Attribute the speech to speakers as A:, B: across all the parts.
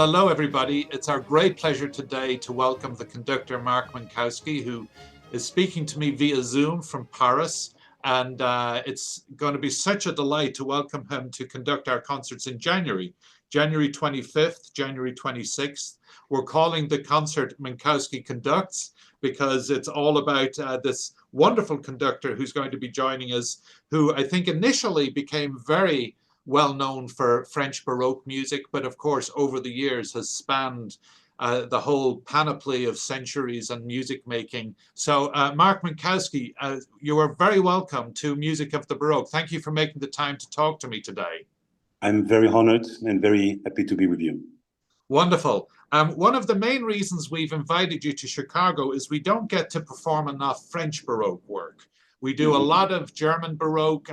A: Well, hello, everybody. It's our great pleasure today to welcome the conductor, Marc Minkowski, who is speaking to me via Zoom from Paris. And it's going to be such a delight to welcome him to conduct our concerts in January 25th, January 26th. We're calling the concert Minkowski Conducts because it's all about this wonderful conductor who's going to be joining us, who I think initially became very well known for French Baroque music, but of course over the years has spanned the whole panoply of centuries and music making. So Marc Minkowski, you are very welcome to Music of the Baroque. Thank you for making the time to talk to me today.
B: I'm very honored and very happy to be with you.
A: Wonderful. One of the main reasons we've invited you to Chicago is we don't get to perform enough French Baroque work. We do a lot of German Baroque,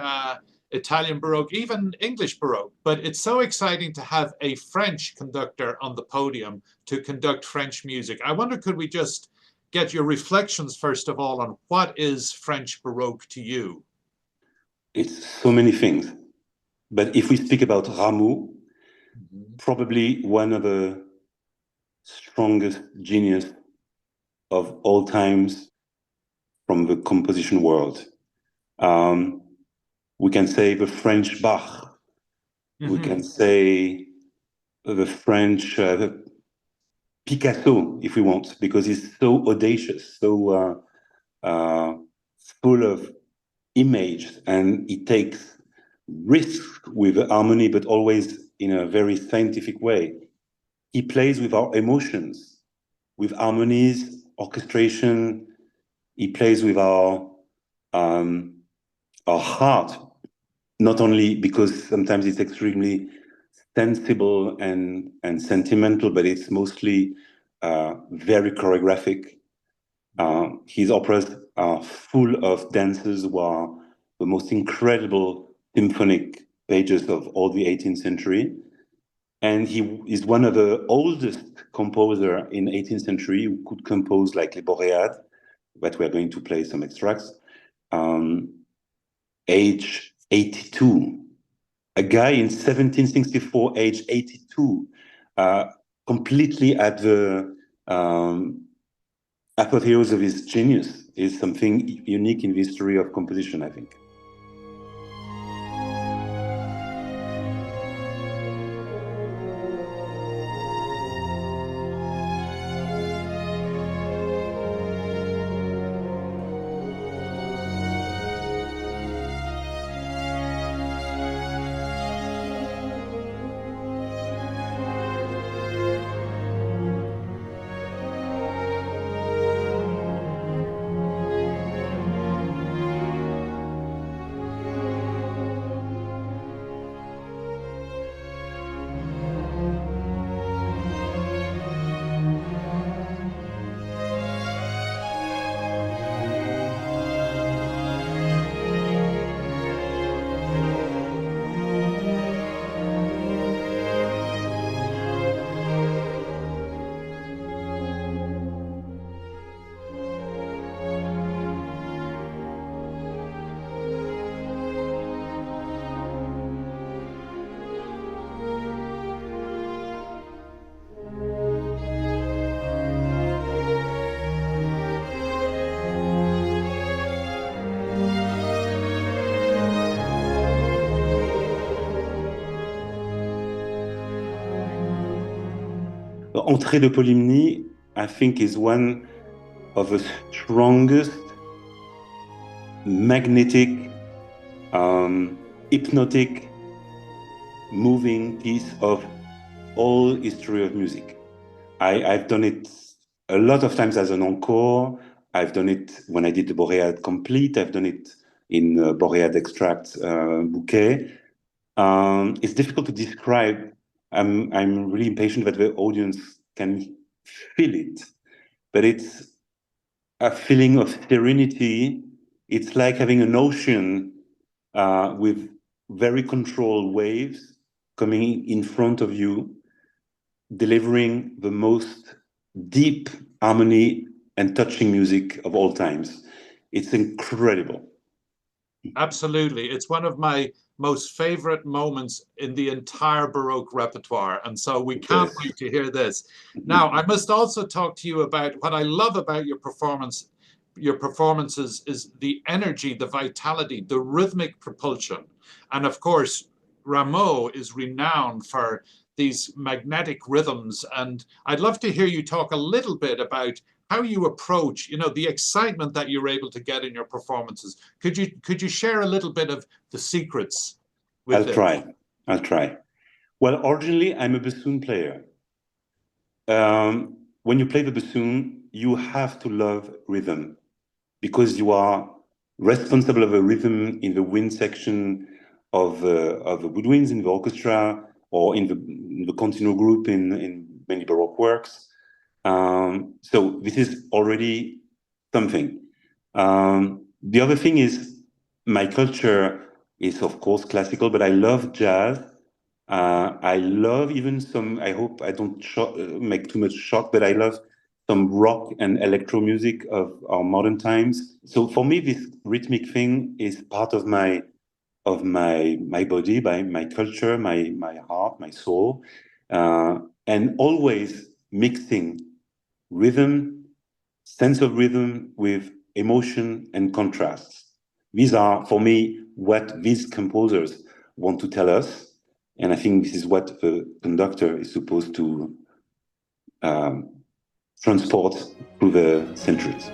A: Italian Baroque, even English Baroque, but it's so exciting to have a French conductor on the podium to conduct French music. I wonder, could we just get your reflections, first of all, on what is French Baroque to you?
B: It's so many things. But if we speak about Rameau, probably one of the strongest genius of all times from the composition world. We can say the French Bach. We can say the French Picasso, if we want, because he's so audacious, so full of image, and he takes risks with harmony, but always in a very scientific way. He plays with our emotions, with harmonies, orchestration. He plays with our heart, not only because sometimes it's extremely sensible and sentimental, but it's mostly very choreographic. His operas are full of dances who are the most incredible symphonic pages of all the 18th century. And he is one of the oldest composer in 18th century who could compose like Les Boreades, that we're going to play some extracts, age 82. A guy in 1764, age 82, completely at the apotheosis of his genius, is something unique in the history of composition, I think. Entrée de Polymnie, I think, is one of the strongest magnetic, hypnotic, moving piece of all history of music. I've done it a lot of times as an encore. I've done it when I did the Boreade complete. I've done it in Boreade extract bouquet. It's difficult to describe. I'm really impatient that the audience can feel it, but it's a feeling of serenity. It's like having an ocean with very controlled waves coming in front of you, delivering the most deep harmony and touching music of all times. It's incredible.
A: Absolutely. It's one of my most favorite moments in the entire Baroque repertoire. And so we can't
B: Yes.
A: wait to hear this. Now, I must also talk to you about what I love about your performances is the energy, the vitality, the rhythmic propulsion. And of course, Rameau is renowned for these magnetic rhythms. And I'd love to hear you talk a little bit about how you approach, the excitement that you're able to get in your performances. Could you share a little bit of the secrets with
B: I'll
A: this?
B: try. I'll try. Well, originally, I'm a bassoon player. When you play the bassoon, you have to love rhythm because you are responsible of a rhythm in the wind section of the woodwinds in the orchestra or in the continuo group in many Baroque works. So this is already something. The other thing is my culture is of course classical, but I love jazz. I love even some, I hope I don't make too much shock, but I love some rock and electro music of our modern times. So for me, this rhythmic thing is part of my body, by my culture, my heart, my soul, and always mixing rhythm, sense of rhythm with emotion and contrasts. These are, for me, what these composers want to tell us. And I think this is what the conductor is supposed to transport through the centuries.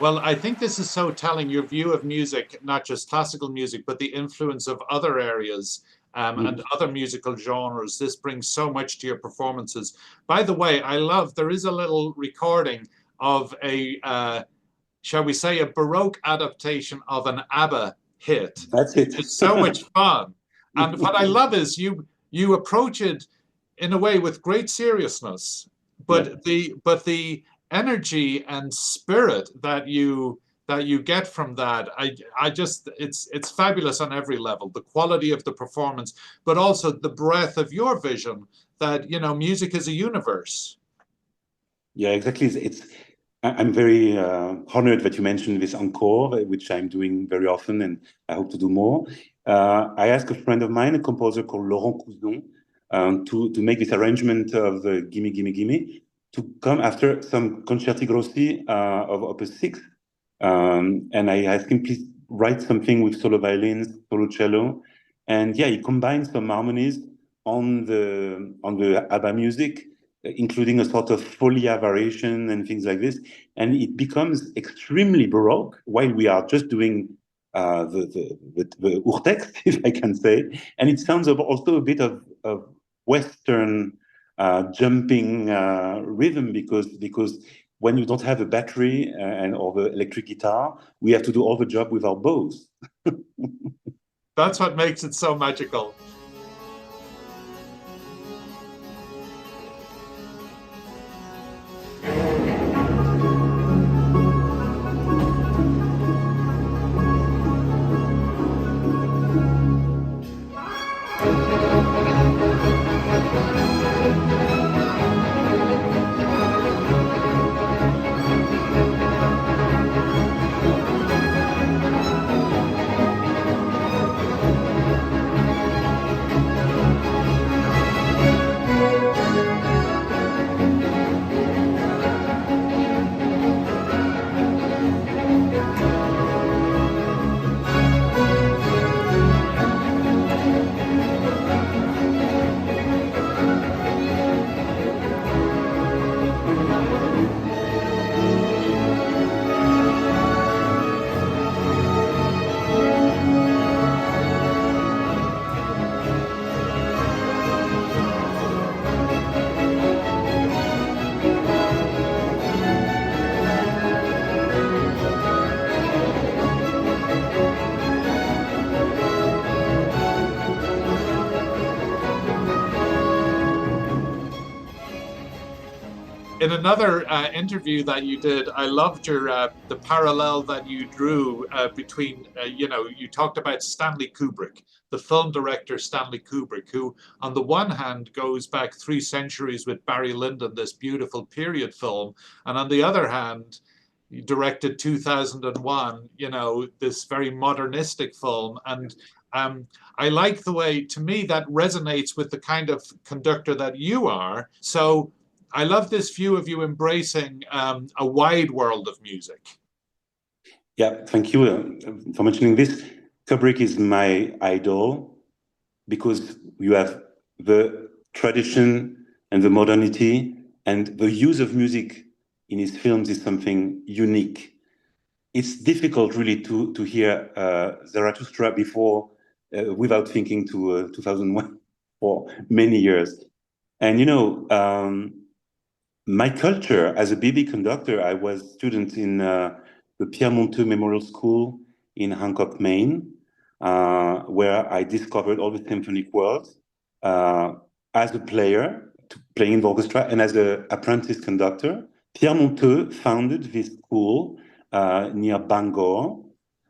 A: Well, I think this is so telling, your view of music, not just classical music, but the influence of other areas and other musical genres. This brings so much to your performances. By the way, there is a little recording of shall we say, a Baroque adaptation of an ABBA hit.
B: That's it.
A: It's so much fun. And what I love is you approach it in a way with great seriousness, but the energy and spirit that you get from that, I just it's fabulous on every level. The quality of the performance, but also the breadth of your vision that music is a universe.
B: Yeah, exactly. I'm very honored that you mentioned this encore, which I'm doing very often, and I hope to do more. I asked a friend of mine, a composer called Laurent Cousin, to make this arrangement of the Gimme, Gimme, Gimme, to come after some concerti grossi of Opus 6. And I asked him, please write something with solo violins, solo cello. And yeah, he combined some harmonies on the ABBA music, including a sort of folia variation and things like this. And it becomes extremely Baroque while we are just doing the urtext, if I can say. And it sounds also a bit of Western jumping rhythm because when you don't have a battery or the electric guitar, we have to do all the job with our bows.
A: That's what makes it so magical. In another interview that you did, I loved your the parallel that you drew between, you talked about Stanley Kubrick, the film director Stanley Kubrick, who on the one hand goes back 3 centuries with Barry Lyndon, this beautiful period film, and on the other hand, he directed 2001, this very modernistic film. And I like the way, to me, that resonates with the kind of conductor that you are. So I love this view of you embracing a wide world of music.
B: Yeah, thank you for mentioning this. Kubrick is my idol because you have the tradition and the modernity, and the use of music in his films is something unique. It's difficult really to hear Zarathustra before without thinking to 2001 for many years. And my culture as a BB conductor, I was student in the Pierre Monteux Memorial School in Hancock, Maine, where I discovered all the symphonic world as a player, playing in the orchestra, and as an apprentice conductor. Pierre Monteux founded this school near Bangor,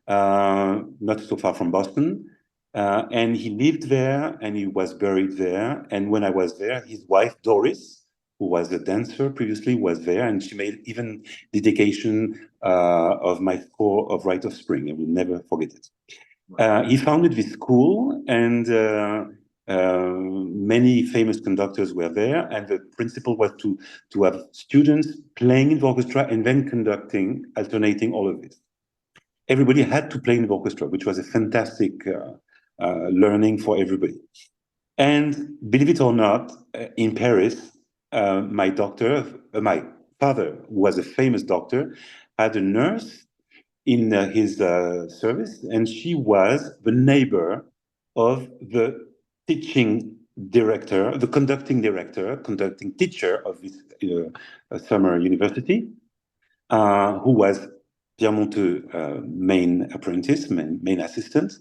B: not so far from Boston. And he lived there and he was buried there. And when I was there, his wife, Doris, who was a dancer previously, was there, and she made even dedication of my score of Rite of Spring. I will never forget it. He founded this school, and many famous conductors were there, and the principle was to have students playing in the orchestra and then conducting, alternating all of this. Everybody had to play in the orchestra, which was a fantastic learning for everybody. And believe it or not, in Paris, my father, who was a famous doctor, had a nurse in his service, and she was the neighbor of the teaching director, the conducting teacher of this summer university, who was Pierre Monteux' main apprentice, main assistant.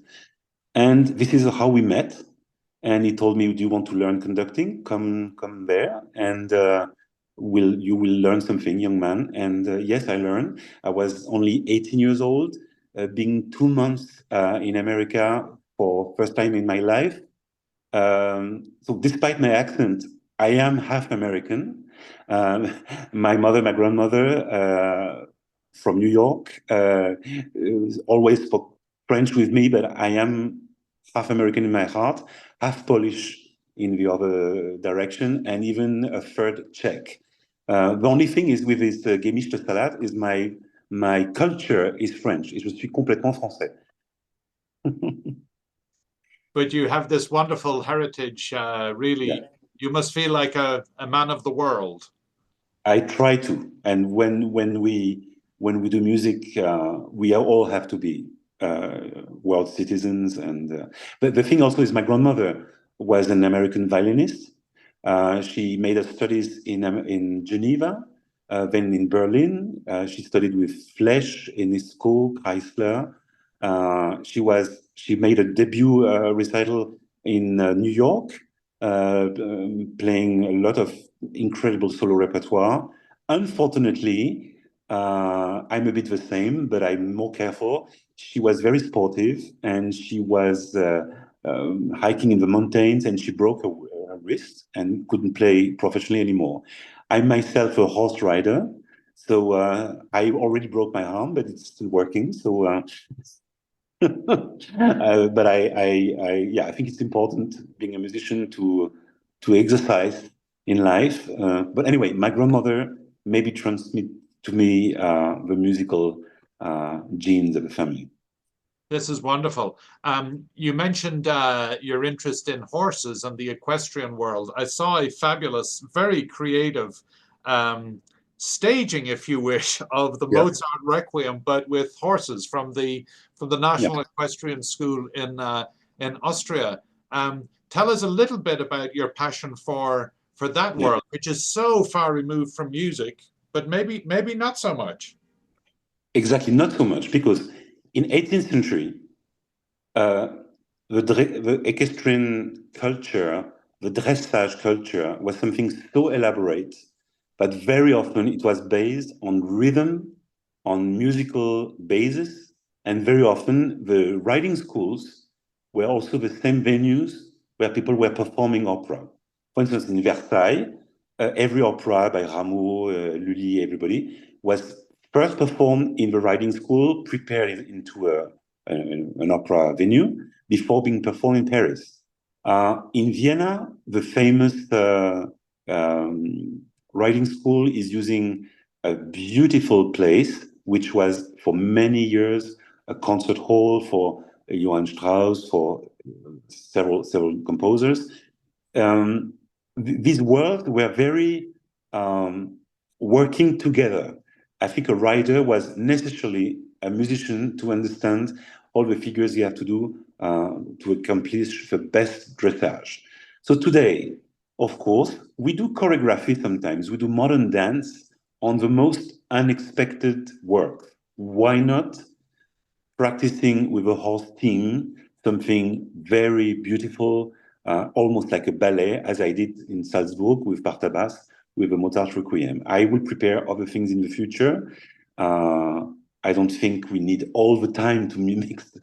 B: And this is how we met. And he told me, "Do you want to learn conducting? Come there, and you will learn something, young man." And yes, I learned. I was only 18 years old, being 2 months in America for first time in my life. So despite my accent, I am half American. My grandmother from New York, always spoke French with me, but I am half American in my heart, half Polish in the other direction, and even a third Czech. The only thing is with this gemischte salad is my culture is French. Je suis complètement français.
A: But you have this wonderful heritage, really. Yeah. You must feel like a man of the world.
B: I try to. And when we do music, we all have to be world citizens. And but the thing also is my grandmother was an American violinist. She made her studies in Geneva, then in Berlin. She studied with Flesch, Enesco, Chrysler. She made a debut recital in New York, playing a lot of incredible solo repertoire. Unfortunately, I'm a bit the same, but I'm more careful. She was very sportive, and she was hiking in the mountains, and she broke her wrist and couldn't play professionally anymore. I'm myself a horse rider, so I already broke my arm, but it's still working. So. But I think it's important being a musician to exercise in life. But anyway, my grandmother maybe transmit to me the musical genes of the family.
A: This is wonderful. You mentioned your interest in horses and the equestrian world. I saw a fabulous, very creative staging, if you wish, of the Mozart Requiem, but with horses from the National Equestrian School in Austria. Tell us a little bit about your passion for that world, which is so far removed from music, but maybe not so much.
B: Exactly, not so much, because in 18th century, the equestrian culture, the dressage culture, was something so elaborate but very often it was based on rhythm, on musical basis, and very often the writing schools were also the same venues where people were performing opera. For instance, in Versailles, every opera by Rameau, Lully, everybody, was first performed in the writing school, prepared into an opera venue, before being performed in Paris. In Vienna, the famous writing school is using a beautiful place, which was for many years a concert hall for Johann Strauss, for several composers. These worlds were very working together. I think a writer was necessarily a musician to understand all the figures you have to do to accomplish the best dressage. So today, of course, we do choreography sometimes. We do modern dance on the most unexpected work. Why not practicing with a whole team something very beautiful, almost like a ballet, as I did in Salzburg with Partabas, with the Mozart Requiem. I will prepare other things in the future. I don't think we need all the time to mix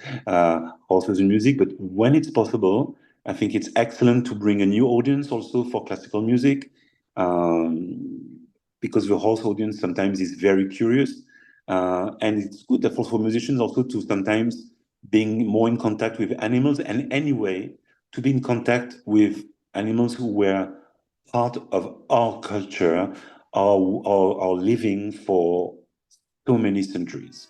B: horses and music, but when it's possible, I think it's excellent to bring a new audience also for classical music, because the horse audience sometimes is very curious. And it's good for musicians also to sometimes being more in contact with animals, and anyway, to be in contact with animals who were part of our culture, our living for so many centuries.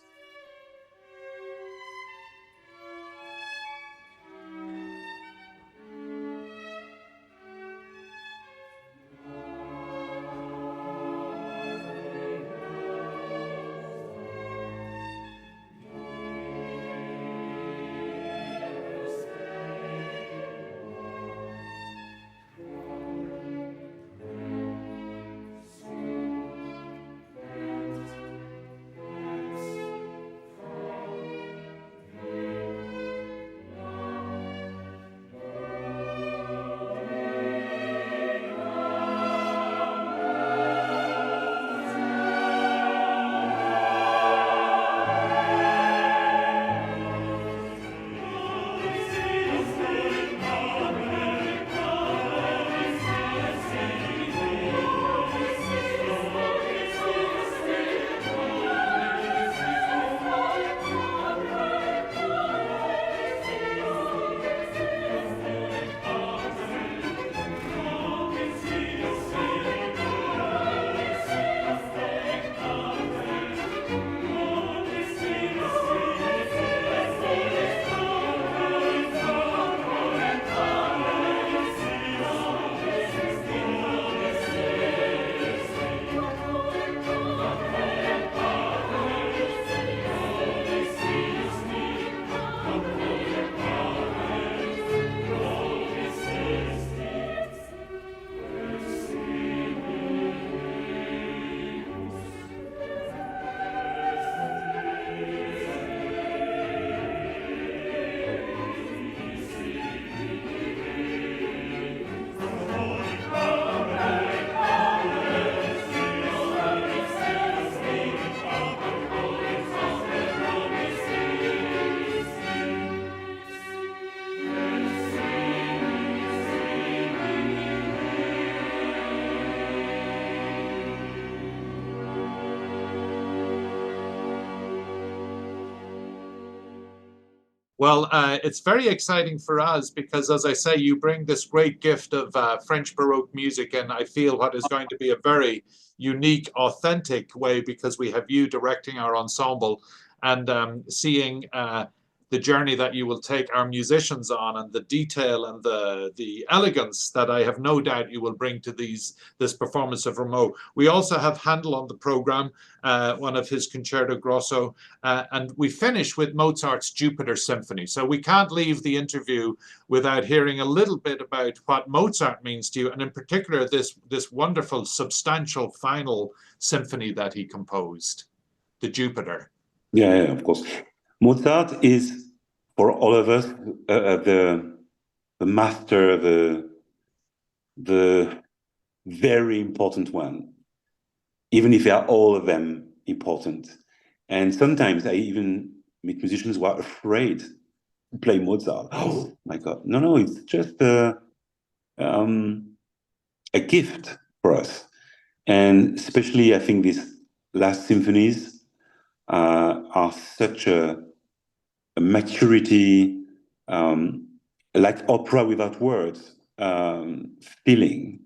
A: Well, it's very exciting for us because, as I say, you bring this great gift of French Baroque music, and I feel what is going to be a very unique, authentic way, because we have you directing our ensemble and seeing the journey that you will take our musicians on, and the detail and the elegance that I have no doubt you will bring to this performance of Rameau. We also have Handel on the program, one of his Concerto Grosso, and we finish with Mozart's Jupiter Symphony. So we can't leave the interview without hearing a little bit about what Mozart means to you, and in particular this wonderful, substantial final symphony that he composed, the Jupiter.
B: Yeah, of course. Mozart is, for all of us, the master, the very important one. even if they are all of them important. And sometimes I even meet musicians who are afraid to play Mozart. Oh my God. No, it's just a gift for us. And especially, I think these last symphonies are such a maturity, like opera without words, feeling.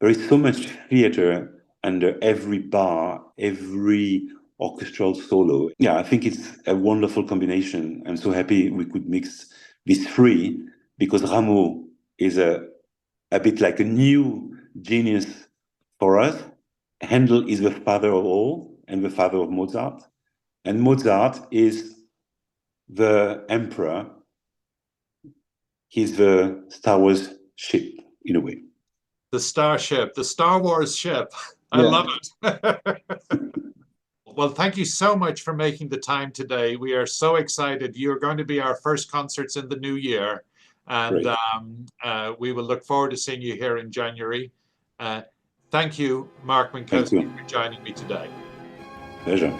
B: There is so much theater under every bar, every orchestral solo. Yeah, I think it's a wonderful combination. I'm so happy we could mix these three because Rameau is a bit like a new genius for us. Handel is the father of all and the father of Mozart. And Mozart is the emperor. He's the Star Wars ship, in a way.
A: The starship, the Star Wars ship. I
B: Yeah.
A: love it. Well, thank you so much for making the time today. We are so excited. You're going to be our first concerts in the new year. And we will look forward to seeing you here in January. Thank you, Marc Minkowski, for joining me today.
B: Pleasure.